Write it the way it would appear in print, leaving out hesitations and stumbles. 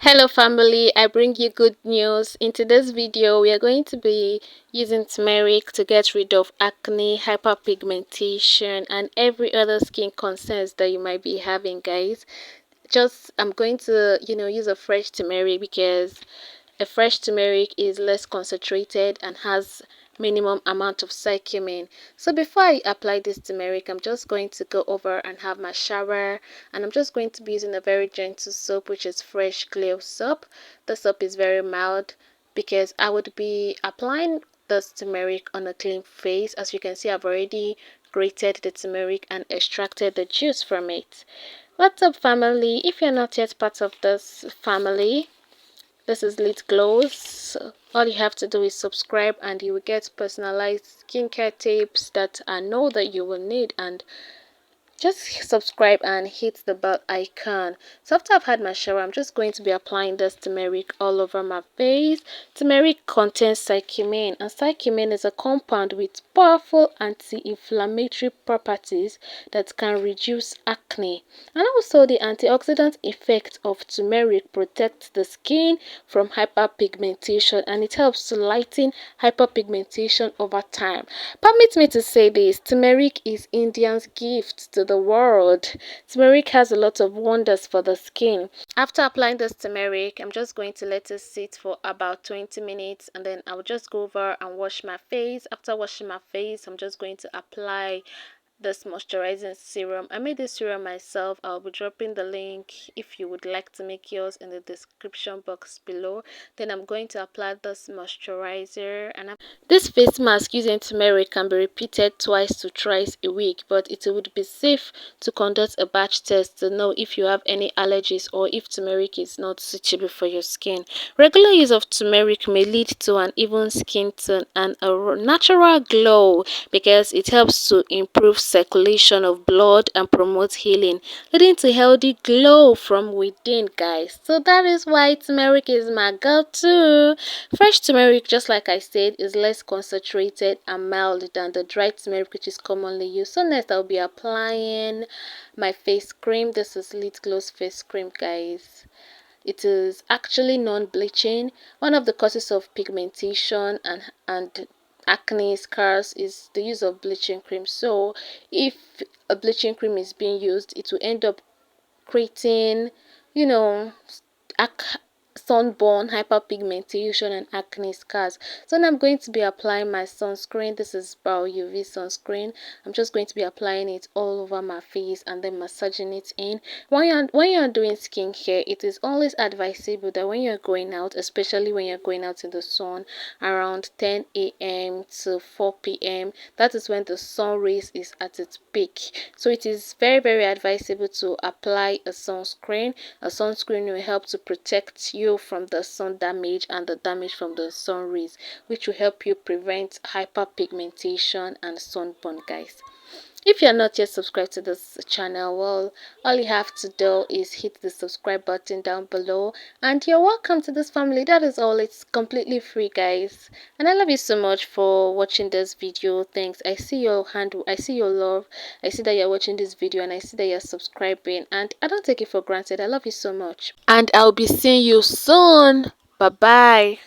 Hello family, I bring you good news. In today's video, we are going to be using turmeric to get rid of acne, hyperpigmentation and every other skin concerns that you might be having, guys. I'm going to, use a fresh turmeric because a fresh turmeric is less concentrated and has minimum amount of curcumin. So before I apply this turmeric, I'm just going to go over and have my shower, and I'm just going to be using a very gentle soap, which is fresh clear soap. The soap is very mild because I would be applying this turmeric on a clean face. As you can see, I've already grated the turmeric and extracted the juice from it. What's up family? If you're not yet part of this family, this is Lip Glows. All you have to do is subscribe and you will get personalized skincare tips that I know that you will need, and just subscribe and hit the bell icon. So after I've had my shower, I'm just going to be applying this turmeric all over my face. Turmeric contains curcumin, and curcumin is a compound with powerful anti-inflammatory properties that can reduce acne. And also the antioxidant effect of turmeric protects the skin from hyperpigmentation, and it helps to lighten hyperpigmentation over time. Permit me to say this: turmeric is India's gift to the world. Turmeric has a lot of wonders for the skin. After applying this turmeric, I'm just going to let it sit for about 20 minutes, and then I'll just go over and wash my face. After washing my face, I'm just going to apply this moisturizing serum. I made this serum myself. I'll be dropping the link if you would like to make yours in the description box below. Then I'm going to apply this moisturizer, and this face mask using turmeric can be repeated twice to thrice a week, but it would be safe to conduct a batch test to know if you have any allergies or if turmeric is not suitable for your skin. Regular use of turmeric may lead to an even skin tone and a natural glow because it helps to improve circulation of blood and promote healing, leading to healthy glow from within, guys. So that is why turmeric is my go-to. Fresh turmeric, just like I said, is less concentrated and mild than the dry turmeric which is commonly used. So next I'll be applying my face cream. This is Lip Glows face cream, guys. It is actually non-bleaching. One of the causes of pigmentation and acne scars is the use of bleaching cream. So if a bleaching cream is being used, it will end up creating, you know, sunburn, hyperpigmentation and acne scars. So now I'm going to be applying my sunscreen. This is Brow UV sunscreen. I'm just going to be applying it all over my face and then massaging it in. When you're doing skincare, it is always advisable that when you're going out, especially when you're going out in the sun around 10 a.m. to 4 p.m., that is when the sun rays is at its peak. So it is very advisable to apply a sunscreen. A sunscreen will help to protect you from the sun damage and the damage from the sun rays, which will help you prevent hyperpigmentation and sunburn, guys. If you're not yet subscribed to this channel, well, all you have to do is hit the subscribe button down below and you're welcome to this family. That is all. It's completely free, guys, and I love you so much for watching this video. Thanks. I see your I see your love. I see that you're watching this video and I see that you're subscribing, and I don't take it for granted. I love you so much, and I'll be seeing you soon. Bye bye.